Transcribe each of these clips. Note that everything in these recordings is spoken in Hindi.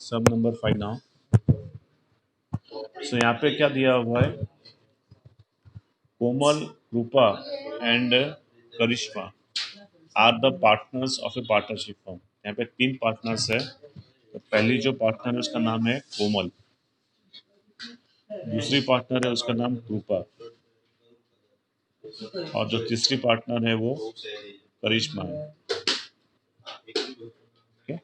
सब नंबर 5 नाउ। सो यहाँ पे क्या दिया हुआ है, Komal, Rupa and Karishma are the partners of a partnership firm. यहाँ पे 3 पार्टनर्स है। तो पहली जो पार्टनर है उसका नाम है कोमल, दूसरी पार्टनर है उसका नाम रूपा, और जो तीसरी पार्टनर है वो करिश्मा है। okay?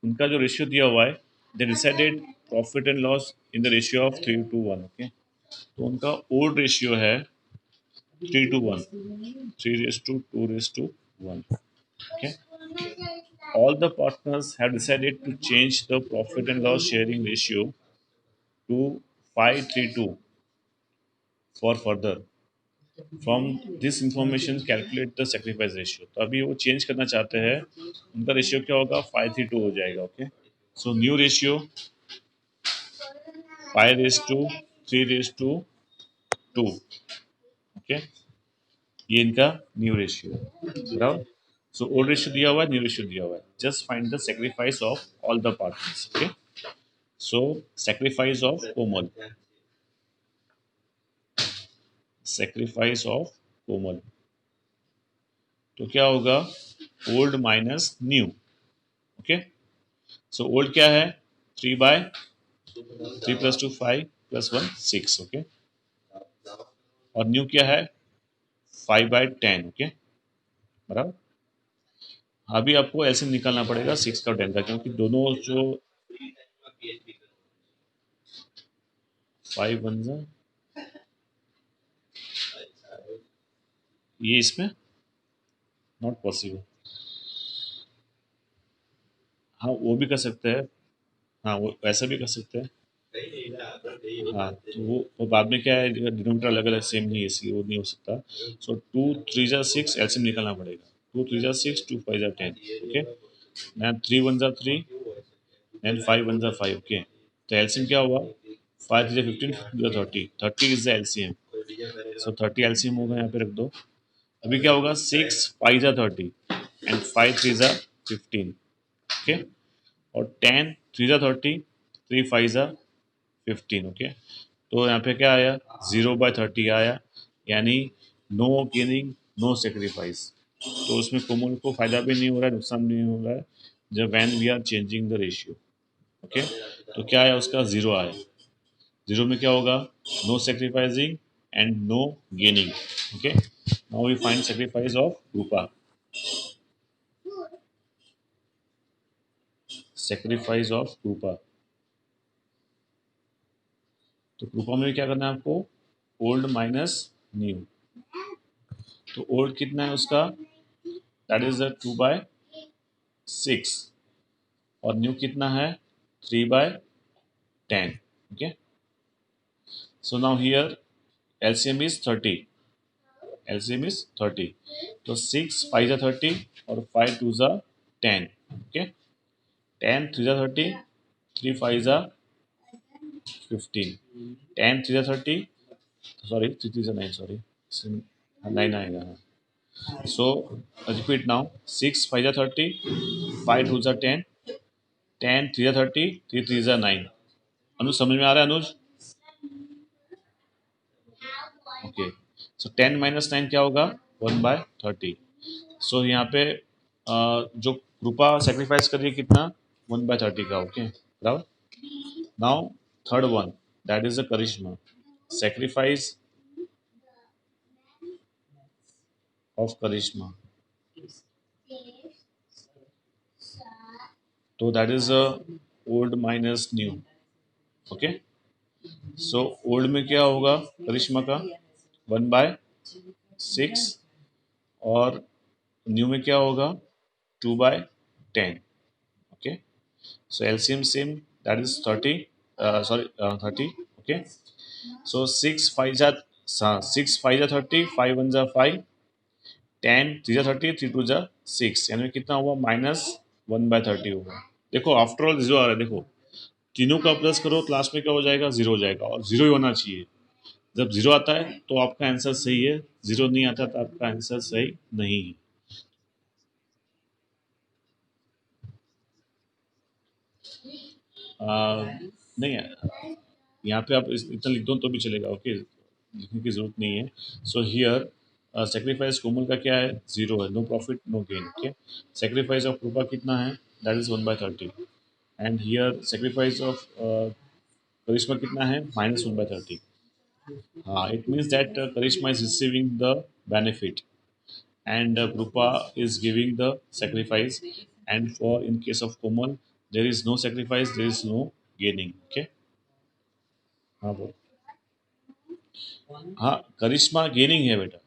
उनका जो रेशियो दिया हुआ है, they decided profit and loss in the ratio of 3:1। Okay, तो उनका ओल्ड रेशियो है 3:1, 3:2:1। Okay, all the partners have decided to change the profit and loss sharing ratio to 5:2 for further from this information calculate the sacrifice ratio. तो अभी वो चेंज करना चाहते हैं, उनका रेशियो क्या होगा, 5:2 हो जाएगा। Okay, so new ratio 5:3:2। Okay, ये इनका न्यू रेशियो है, बराबर। सो ओल्ड रेशियो दिया हुआ है, न्यू रेशियो दिया हुआ है। Just find the sacrifice of all the partners. Okay, so sacrifice of Komal, sacrifice of Komal, तो क्या होगा, old minus new. Okay, so old क्या है, 3 + 2 5 + 1 6। ओके, और न्यू क्या है, 5/10। ओके, बराबर। अभी आपको ऐसे निकालना पड़ेगा 6 का 10 का, क्योंकि दोनों जो 5 1 ये इसमें नॉट पॉसिबल। हाँ, वो भी कर सकते हैं। हाँ, वो वैसा भी कर सकते हैं। हाँ, तो वो बाद में क्या है, डिनोमिनेटर अलग अलग सेम नहीं है, इसलिए वो नहीं हो सकता। सो 2 3 जा 6 एलसीएम निकालना पड़ेगा। 2 3 जा 6, 2 5 जा 10। ओके, now 3 1 जा 3 and 5 1 जा 5। ओके, तो एलसीएम क्या हुआ, 5 3 जा 15, 15 जा 30, 30 is the LCM. So 30 LCM होगा, यहाँ पे रख दो। अभी क्या होगा, 6 5 जा 30 एंड 5 3 जा 15। ओके, और 10 3 जा 30, 3 5 जा 15। ओके, तो यहाँ पे क्या आया, 0/30 आया, यानी नो गेनिंग नो सेक्रीफाइस। तो उसमें कोमल को फायदा भी नहीं हो रहा है, नुकसान भी नहीं हो रहा है, जब when we are changing the ratio. Okay, तो क्या आया उसका, 0 आया। 0 में क्या होगा, no sacrificing and no gaining. Okay, now we find sacrifice of Rupa. Sacrifice of Rupa, तो रूपा में क्या करना है आपको, ओल्ड माइनस न्यू। तो ओल्ड कितना है उसका, दैट इज 2/6, और न्यू कितना है, 3/10। Okay, so now here LCM is 30, LCM is 30। तो 6 5 जा 30 और 5 2 जा 10। ओके, 10 3 जा 30, 3 5 जा 15, 10 3 जा 30, सॉरी 3 3 जा 9, सॉरी 9 आएगा। सो रिपीट नाउ, 6 5 जा 30, 5 2 जा 10, 10 3 जा 30, 3 3 जा 9। अनुज समझ में आ रहा है, अनुज? ओके, सो 10 - 9 क्या होगा, 1/30। सो यहाँ पे जो रूपा सेक्रीफाइस कर रही है कितना, 1/30 का। ओके, बराबर। Now third one, that is the Karishma, sacrifice of Karishma. तो that is old minus new. Okay, so old में क्या होगा करिश्मा का, 1/6, और न्यू में क्या होगा, 2/10। Okay, so LCM same, that is 30, 30। okay, so 6 5 जा 6 5 जा 30, 5 1 जा 5, 10 3 जा 30, 3 2 जा 6, यानी कितना हुआ, -1/30 होगा। देखो आफ्टर ऑल 0 आ रहा है, देखो तीनों का प्लस करो तो लास्ट में क्या हो जाएगा, 0 हो जाएगा, और 0 ही होना चाहिए। जब 0 आता है तो आपका आंसर सही है, 0 नहीं आता तो आपका आंसर सही नहीं है। नहीं है, यहाँ पे आप इतना लिख दो तो भी चलेगा, ओके, लिखने की जरूरत नहीं है। सो हियर सेक्रीफाइस कोमल का क्या है, 0 है, no profit no gain, okay. Sacrifice of Rupa कितना है, that is 1/30, and here sacrifice of Karishma कितना है, -1/30. हाँ, it means that Karishma is receiving the benefit and Krupa is giving the sacrifice, and for in case of Komal there is no sacrifice, there is no gaining, okay. हाँ बोल। हाँ, करिश्मा गेनिंग है बेटा,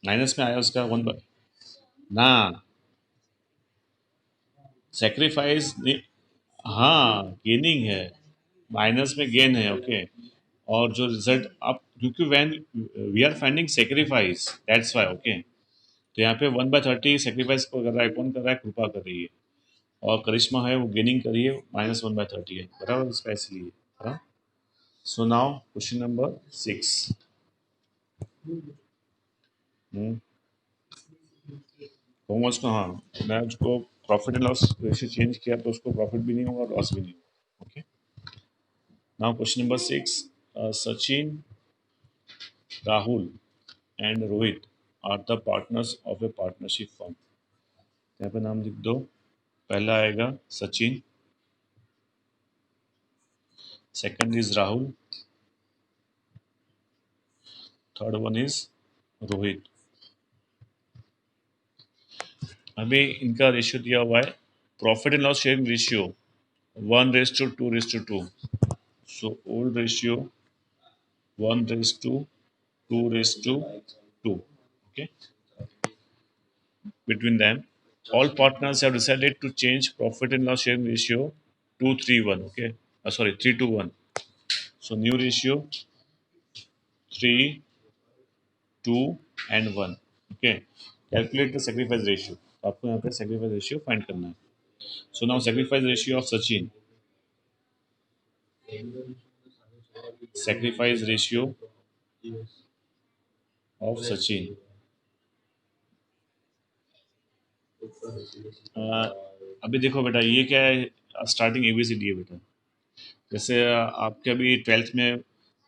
माइनस में आया उसका 1 ना, सेक्रीफाइस। हाँ, गेनिंग है, माइनस में गेन है, ओके। और जो रिजल्ट आप, क्योंकि when we are finding sacrifice, that's why, okay. तो यहाँ पे 1/30 सेक्रीफाइस को कर रहा है, कौन कर रहा है, कृपा कर रही है, और करिश्मा है वो गेनिंग करी है, -1/30 है, बराबर, इसका इसलिए, हाँ। So now question number 6। Commerce का, हाँ, मैं उसको profit and loss ratio change किया तो उसको प्रॉफिट भी नहीं होगा, लॉस भी नहीं होगा, okay. Now question number 6, Sachin, Rahul and Rohit are the partners of a partnership firm. यहाँ पे नाम लिख दो, पहला आएगा Sachin, second is Rahul, third one is Rohit. अभी इनका रेशियो दिया हुआ है, profit and loss sharing ratio 1:2:2, so old ratio 1:2:2, okay. Between them, all partners have decided to change profit and loss sharing ratio 2:3:1, okay. Sorry, 3:1. So new ratio 3:2:1, okay. Calculate the sacrifice ratio, तो आपको यहाँ पे sacrifice ratio find करना है. So now sacrifice ratio of Sachin, sacrifice ratio of Sachin. अभी देखो बेटा, ये क्या है, स्टार्टिंग ABCD है बेटा। जैसे आपके अभी 12th में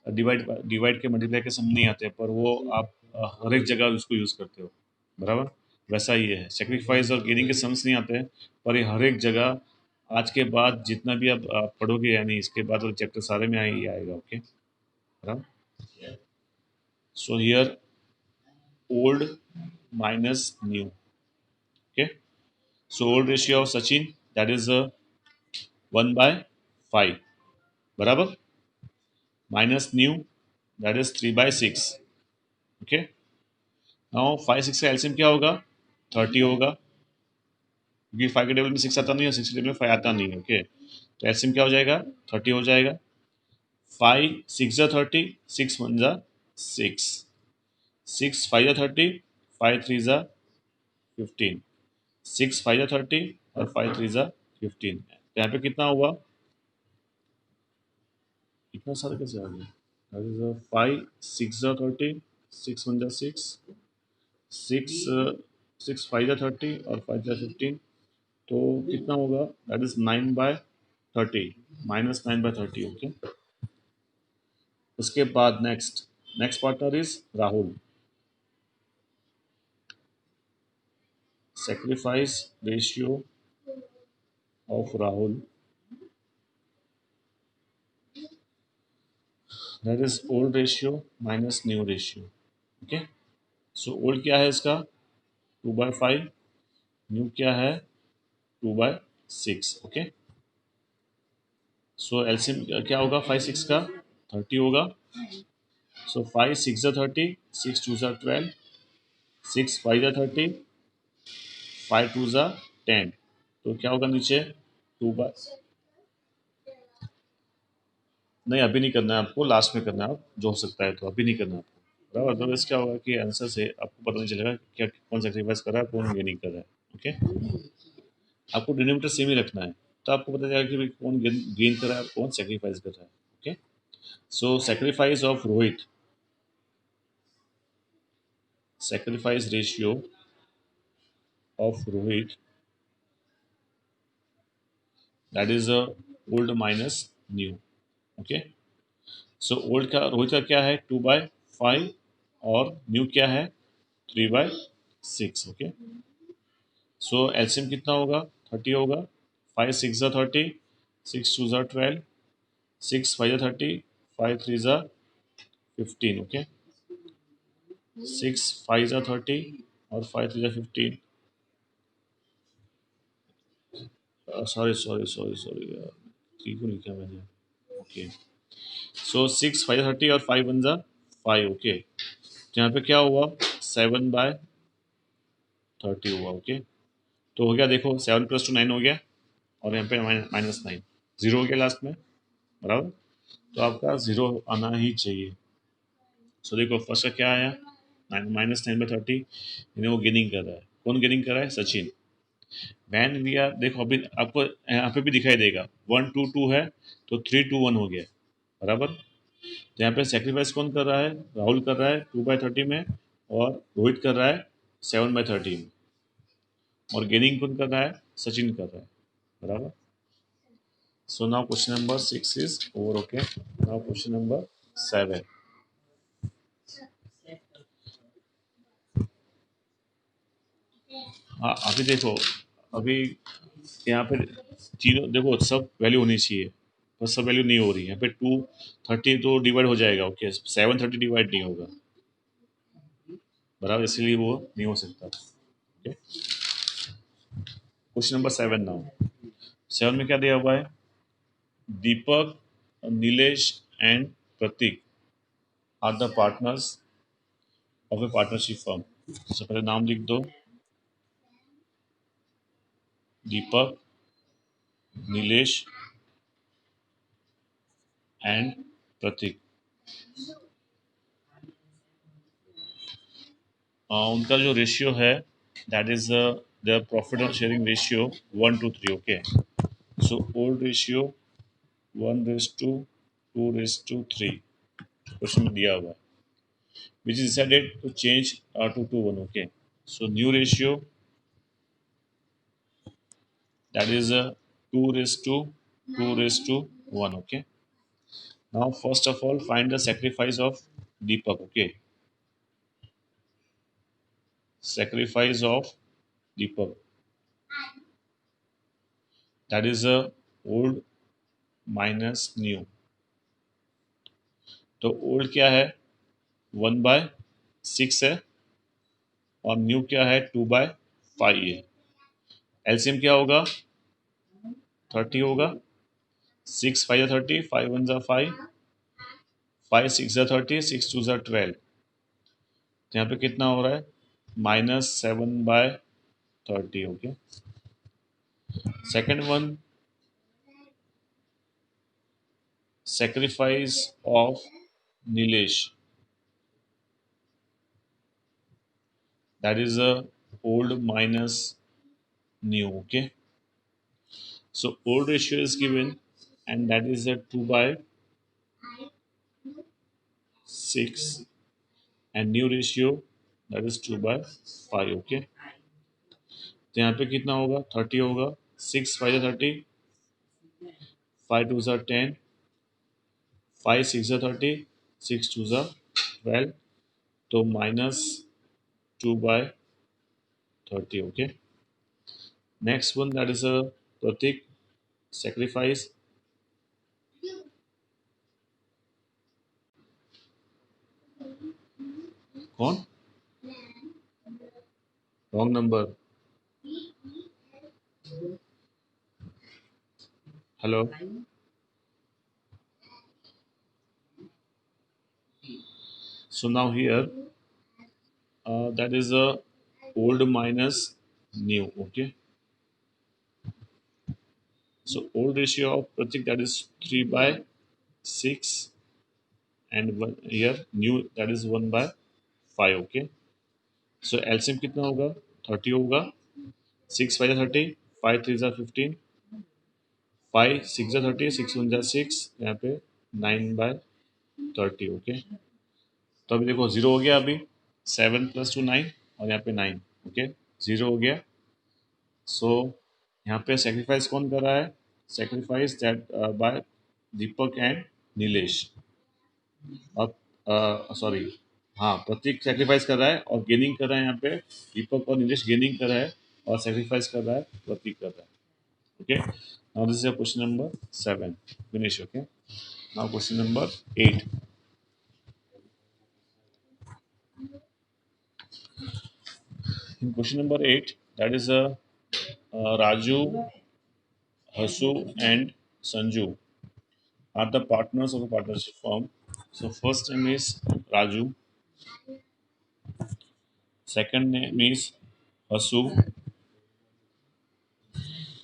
डिवाइड डिवाइड के मल्टीप्लाई के सम नहीं आते, पर वो आप हर एक जगह उसको यूज़ करते हो, बराबर। वैसा ही है, सेक्रीफाइस और गेनिंग के सम्स नहीं आते हैं, पर ये हर एक जगह आज के बाद जितना भी आप पढ़ोगे, यानी इसके बाद वो चैप्टर सारे में ही आएगा, ओके, बराबर। So here old minus new, okay. So old ratio of Sachin, that is 1/5, बराबर, minus new, that is 3/6, okay. Now 5 6 का एलसीएम क्या होगा, 30 होगा, क्योंकि 5 के टेबल में 6 आता नहीं है, 6 के टेबल में 5 आता नहीं है, ओके। तो एलसीएम क्या हो जाएगा, 30 हो जाएगा। 5 6 जा 30, 6 1 जा 6, 6 5 जा 30, 5 3 जा 15, 6 5 जा 30 और 5 3 जा 15। यहाँ पे कितना हुआ, इतना सारा कैसे आ गया, 5 6 जा 30, 6 1 जा 6, 6 5 जा 30 और 5 जा 15, तो कितना होगा, दैट इज 9/30, -9/30, ओके। उसके बाद next next partner is Rahul, sacrifice ratio of Rahul, that is old ratio minus new ratio, okay. So old क्या है इसका, 2/5, न्यू क्या है, 2/6, ओके। सो एलसीएम क्या होगा 5 6 का, 30 होगा। सो 5 6 जा 30, 6 2 जा 12, 6 5 जा 30, 5 2 जा 10, तो क्या होगा नीचे, 2/, नहीं अभी नहीं करना है आपको, लास्ट में करना है, आप जो हो सकता है, तो अभी नहीं करना है आपको, बराबर। अदरवाइज क्या होगा कि आंसर से आपको पता नहीं चलेगा क्या कौन सेक्रीफाइस कर रहा है, कौन गेनिंग कर रहा है, ओके। आपको डिनोमिनेटर सेम ही रखना है, तो आपको पता चलेगा कि भाई कौन गेन कर रहा है और कौन सेक्रीफाइस कर रहा है, okay. So sacrifice of Rohit, sacrifice ratio of Rohit that is old minus new. Okay, so old का रोहित का क्या है 2/5 और न्यू क्या है 3/6। ओके, सो एलसीएम कितना होगा 30 होगा। 5 6 ज़ा 30, 6 2 ज़ा 12, 6 5 ज़ा 30, 5 3 ज़ा 15। ओके, 6 5 ज़ा 30 और 5 3 ज़ा 15। सॉरी सॉरी सॉरी सॉरी, ठीक को लिखा मैंने। ओके, सो 6 5 30 और 5 1 ज़ा 5। ओके, तो यहाँ पे क्या हुआ 7/30 हुआ। ओके, तो हो गया देखो 7 + 2 9 हो गया और यहाँ पे -9 जीरो हो गया लास्ट में, बराबर। तो आपका जीरो आना ही चाहिए। सो देखो फर्स्ट का क्या आया -9/30, यानी वो गेनिंग कर रहा है। कौन गेनिंग कर रहा है सचिन। वैन वी आर देखो अभी आपको यहाँ पे भी दिखाई देगा 1 2 2 है तो 3 2 1 हो गया, बराबर। तो यहाँ पे सेक्रीफाइस कौन कर रहा है राहुल कर रहा है 2/30 में और रोहित कर रहा है 7/30 में, और गेनिंग कौन कर रहा है सचिन कर रहा है, बराबर। So now question number 6 is over. Okay, now question number 7। हाँ अभी देखो, अभी यहाँ पे तीनों देखो सब वैल्यू होनी चाहिए, पर सब वैल्यू नहीं हो रही है। यहाँ पे 230 तो डिवाइड हो जाएगा। ओके, 730 डिवाइड नहीं होगा, बराबर, इसीलिए वो नहीं हो सकता। Okay, question number 7 now. 7 में क्या दिया हुआ है Deepak Nilesh and Prateek are the partners of a partnership firm. सबसे पहले नाम लिख दो, दीपक नीलेश एंड प्रतीक। उनका जो रेशियो है that is the profit sharing ratio 1:3। Okay, so old ratio 1:2:3 question में दिया हुआ है, which is decided to change to 2:1। Okay, so new ratio that is 2:2:1। Okay, now first of all find the sacrifice of Deepak। Okay, sacrifice of Deepak, that is old minus new। तो ओल्ड क्या है 1/6 है और न्यू क्या है 2/5 है। एलसीएम क्या होगा 30 होगा। 6 5 30, 5 1 5, 5 6 30, 6 2 12। तो यहाँ पे कितना हो रहा है -7/30। Okay, second one sacrifice of Nilesh, that is a old minus new। Okay, so old ratio is given and that is a 2/6 and new ratio that is 2/5। Okay, तो यहाँ पे कितना होगा 30 होगा। 6 5 30, 5 2 10, 5 6 30, 6 2 12, तो -2/30। Okay, next one that is a Pratik sacrifice। कौन wrong number. Hello, so now here that is a old minus new। Okay, so old ratio of Pratik that is 3/6 and one here new that is 1/5। Okay, so LCM कितना होगा 30 होगा। 6 5 30, 5 3 15, 5 6 30, 6 1 6, यहाँ पे 9/30। ओके, तो अभी देखो जीरो हो गया अभी 7 + 2 9 और यहाँ पे 9। ओके, जीरो हो गया। सो यहाँ पे सेक्रीफाइस कौन कर रहा है sacrifice that by Deepak and Nilesh. अब सॉरी, हाँ, प्रतीक सेक्रीफाइस कर रहा है और गेनिंग कर रहा है यहाँ पे। दीपक और नीलेश गेनिंग कर रहा है और सेक्रीफाइस कर रहा है प्रतीक कर रहा है। Okay, now this is question number 7 finish. Okay, now question number 8। In question number 8, that is Raju, Hasu, and Sanju are the partners of a partnership firm. So first name is Raju, second name is Hasu,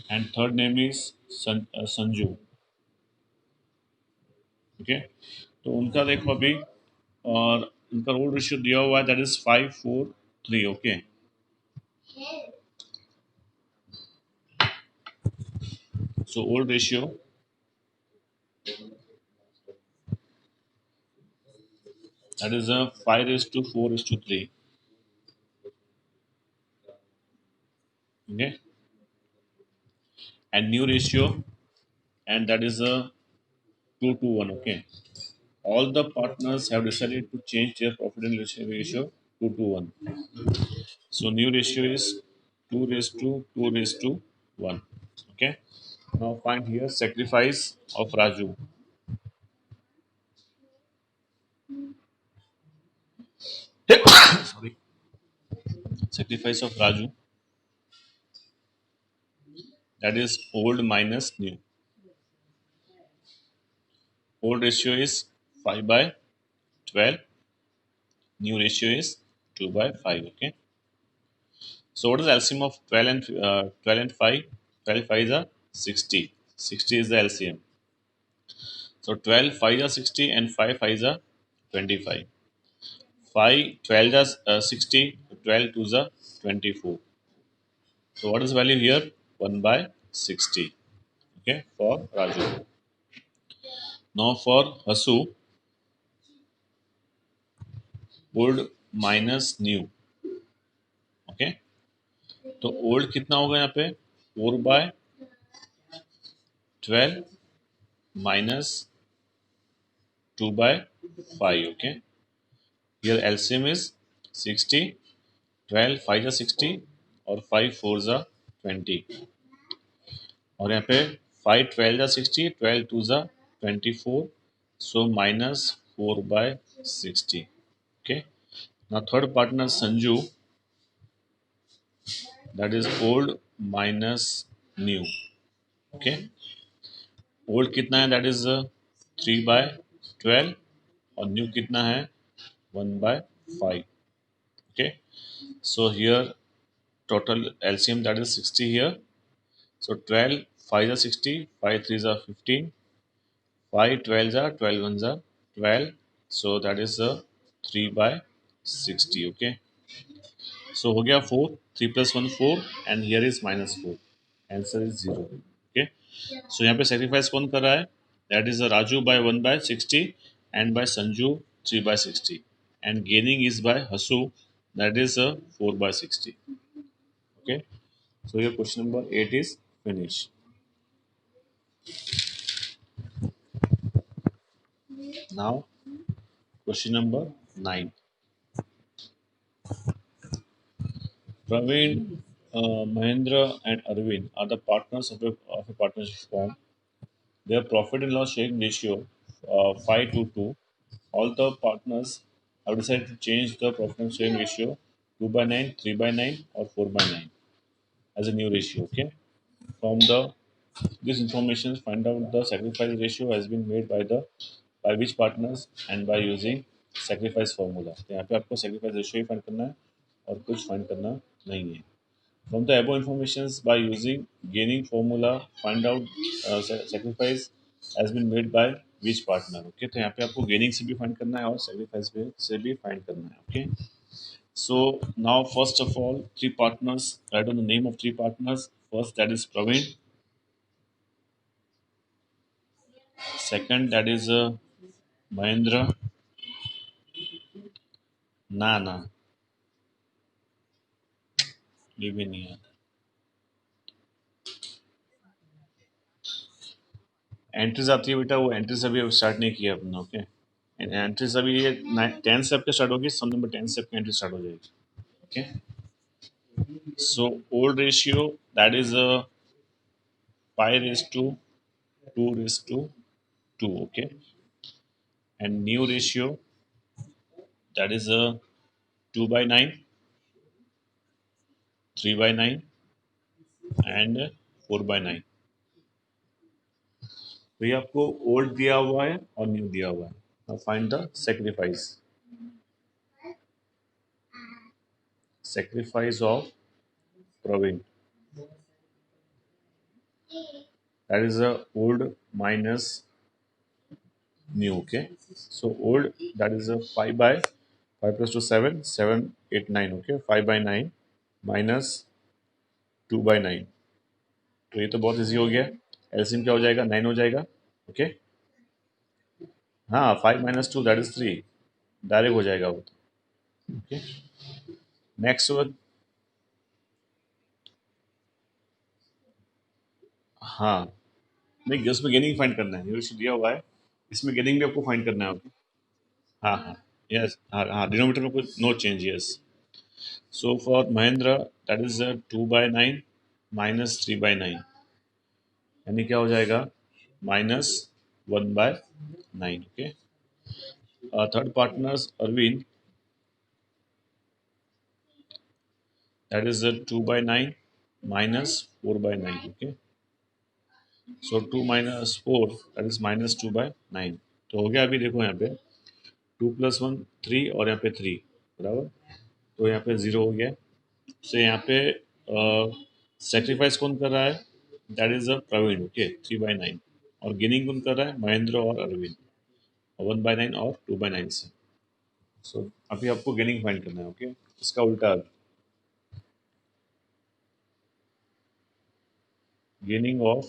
and third name is Sanju. Okay, तो उनका देखो अभी, और उनका रोल रेशियो दिया हुआ है, that is 5:4:3। Okay, so old ratio that is 5:4:3। Okay, and new ratio, and that is a 2:1. Okay, all the partners have decided to change their profit and loss ratio 2:1. So new ratio is 2:2:1. Okay, now find here sacrifice of Raju. Sorry, sacrifice of Raju, that is old minus new. Old ratio is 5/12. New ratio is 2/5. Okay. So what is the LCM of 12 and 5? 12 5s are 60. 60 is the LCM. So 12 5s are 60 and 5 5s are 25. 5 12 is 60. 12 2s are 24. So what is the value here? 1/60. Okay, for Raju. Now for Hasu, old minus new. Okay, तो ओल्ड कितना होगा यहाँ पे? 4/12 minus 2/5. Okay, here LCM is 60. 12 5 are 60 और 5 4 are 20, और यहाँ पे 5 12 are 60, 12 2 are 24, so minus 4/60. Okay, now third partner Sanju, that is old minus new. Okay, old कितना है? दैट इज 3/12 और न्यू कितना है? 1/5. Okay, so here total LCM, that is 60 here. So 12 5s are 60, 5 3s are 15, 5 12s are 12 1s are 12. So that is 3/60. Okay, so हो गया 4, 3 plus 1 4, and here is -4. Answer is 0. Okay, so यहाँ पे sacrifice कौन कर रहा है? That is Raju by 1/60 and by Sanju 3/60, and gaining is by Hasu, that is 4/60. Okay, so your question number 8 is finished. Now question number 9. Praveen, Mahendra, and Arvind are the partners of a partnership firm. Their profit and loss sharing ratio 5:2. All the partners have decided to change the profit and sharing ratio 2/9, 3/9, or 4/9 as a new ratio. Okay. From the this information, find out the sacrifice ratio has been made by which partners and by using sacrifice formula. तो यहाँ पे आपको sacrifice ratio ही find करना है और कुछ find करना नहीं है. From the above informations, by using gaining formula, find out sacrifice has been made by which partner. Okay, तो यहाँ पे आपको gaining से भी find करना है और sacrifice से भी find करना है. Okay, so now first of all, three partners. Write down the name of three partners. First, that is Praveen. Second, that is Mahendra. ना ये भी नहीं है. एंट्रीज आती है बेटा, वो एंट्रीज अभी स्टार्ट नहीं किया अपने। ओके, एंट्रीज अभी ये 10 से आपके स्टार्ट होगी, सम नंबर 10 से आपकी एंट्री स्टार्ट हो जाएगी। Okay, so old ratio that is pi raised to 2 raised to 2. Okay, and new ratio that is 2 by 9, 3 by 9 and 4 by 9। तो ये आपको ओल्ड दिया हुआ है और न्यू दिया हुआ है। Now find the sacrifice. Sacrifice of Praveen, that is old minus new। Okay, so old that is 5 by 5 plus 2 7 7 8 9। Okay, 5 by 9 minus 2 by 9। तो ये तो बहुत इजी हो गया। एलसीएम क्या हो जाएगा, 9 हो जाएगा। ओके, हाँ 5 माइनस 2 दैट इज 3, डायरेक्ट हो जाएगा वो तो। Okay, next one. हाँ, नहीं उसमें गेनिंग फाइंड करना है, ये दिया हुआ है, इसमें गेनिंग भी आपको फाइंड करना है। ओके, हाँ हाँ, यस, हाँ हाँ, डिनोमीटर में कुछ no change. Yes, so for Mahendra that is 2 by 9 minus 3 by 9, यानी क्या हो जाएगा, minus 1 by 9। Okay, third partners Arvind that is 2 by 9 minus 4 by 9। Okay, so 2 minus 4 that is minus 2 by 9। तो हो गया। अभी देखो यहाँ पे 2 प्लस 1 3 और यहाँ पे 3 बराबर, तो यहाँ पे 0 हो गया। तो यहाँ पे सेक्रीफाइस कौन कर रहा है, that is a Praveen. Okay, 3 by 9, और गेनिंग कौन कर रहा है, महेंद्र और अरविंद, 1 बाई 9 और 2 बाई 9 से। सो अभी आपको गेनिंग फाइंड करना है। ओके, इसका उल्टा, गेनिंग ऑफ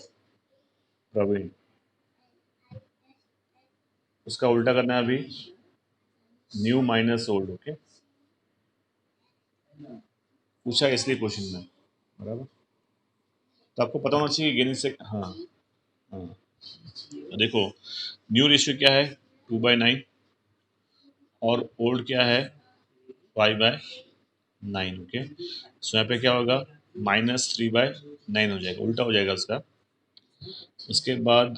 प्रवीण, उसका उल्टा करना है अभी, न्यू माइनस ओल्ड। ओके, पूछा है इसलिए क्वेश्चन में, बराबर। तो आपको पता होना चाहिए गेनिंग से। हाँ हाँ, देखो न्यू रेशियो क्या है, 2 बाई 9, और ओल्ड क्या है, 5 बाय 9। ओके, सो यहाँ पे क्या होगा, माइनस 3 बाय 9 हो जाएगा, उल्टा हो जाएगा उसका। उसके बाद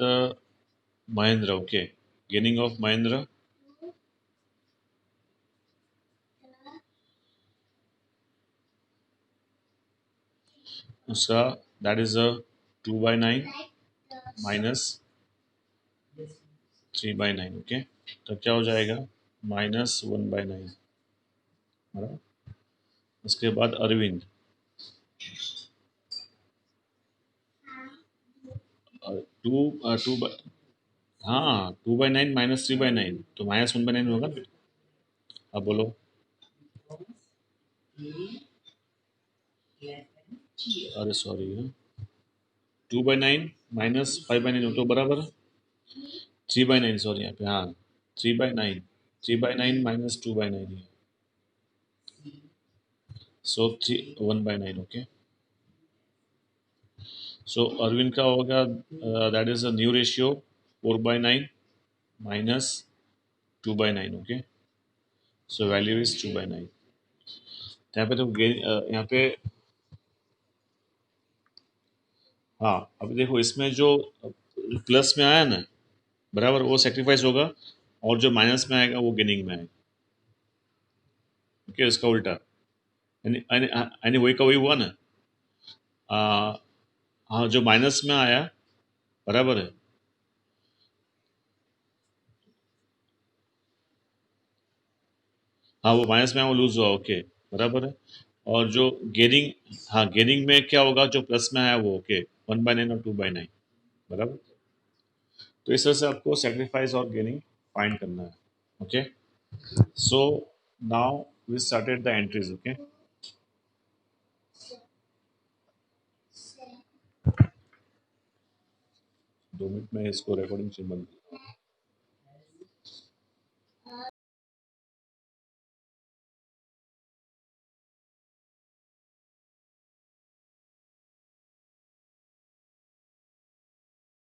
Mahendra. Okay, gaining of Mahendra, उसका that is 2 by 9 minus 3 by 9। Okay, तो क्या हो जाएगा, माइनस 1 बाई 9। उसके बाद अरविंद, 2 हाँ 2 बाई 9 माइनस 3 बाई 9, तो माइनस 1 बाई 9 होगा ना। अब बोलो, अरे सॉरी, 2 बाई 9 माइनस 5 बाई 9 तो बराबर है 3 बाई 9। सॉरी यहाँ पे, हाँ 3 बाई 9, 3 बाई 9 माइनस 2 बाई 9 है, सो 1 बाई 9। ओके, सो अरविंद का होगा, that is a new ratio 4 by 9 minus 2 by 9। Okay, so value is 2 by 9। यहाँ पे तो यहाँ पे, हाँ अब देखो इसमें जो प्लस में आया ना, बराबर, वो सेक्रीफाइस होगा, और जो माइनस में आएगा वो गेनिंग में आएगा। ओके, उसका उल्टा, यानी वही का वही हुआ ना। आ, हाँ, जो माइनस में आया, बराबर है, हाँ वो माइनस में आया वो लूज हुआ। ओके, बराबर है, और जो गेनिंग, हाँ गेनिंग में क्या होगा, जो प्लस में आया वो। ओके, 1 बाई 9 और 2 बाई 9, बराबर। तो इस तरह से आपको सेक्रीफाइस और गेनिंग फाइंड करना है। Okay, so now we started the entries. Okay, 2 minute में इसको रिकॉर्डिंग से बंद